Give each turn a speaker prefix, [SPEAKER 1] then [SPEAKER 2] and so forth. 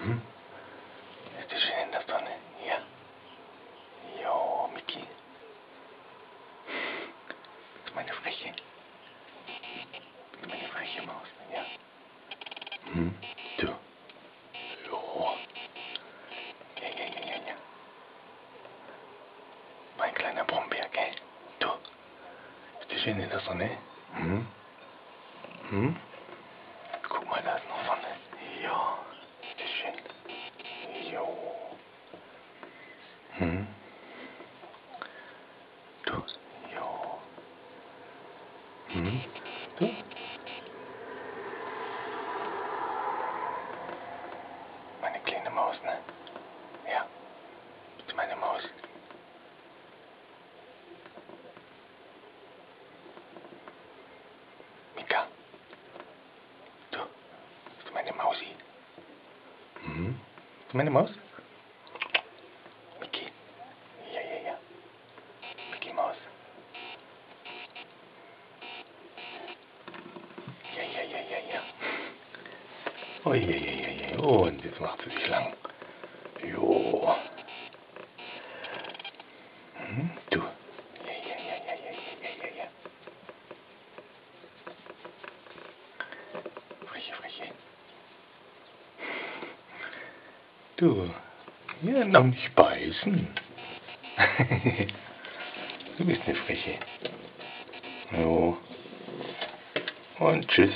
[SPEAKER 1] Hm? Ist die schön in der Sonne? Ja. Jo, Miki. Das ist meine freche. Das ist meine freche Maus. Ja. Hm? Du. Jo. Ja, ja, ja, ja, ja. Mein kleiner Brombeer, gell? Du. Ist die schön in der Sonne? Hm? Hm? Guck mal, da ist noch Sonne. Ja. Ist die schön. Jo. Hm? Du. Jo. Hm? Du. Meine kleine Maus, ne? Ja. Das ist meine Maus. Mika. Du. Das ist meine Mausi. Mhm. Das ist meine Maus? Miki. Ja, ja, ja. Mickey Maus. Ja, ja, ja, ja, ja. Oh, ja, ja, ja, ja. Oh, und jetzt macht sie sich lang. Jo. Mhm. Du. Ja, ja, ja, ja, ja, ja, ja, ja, ja. Freche, freche. Du. Ja, noch nicht beißen. Du bist eine Freche. Jo. Und tschüss.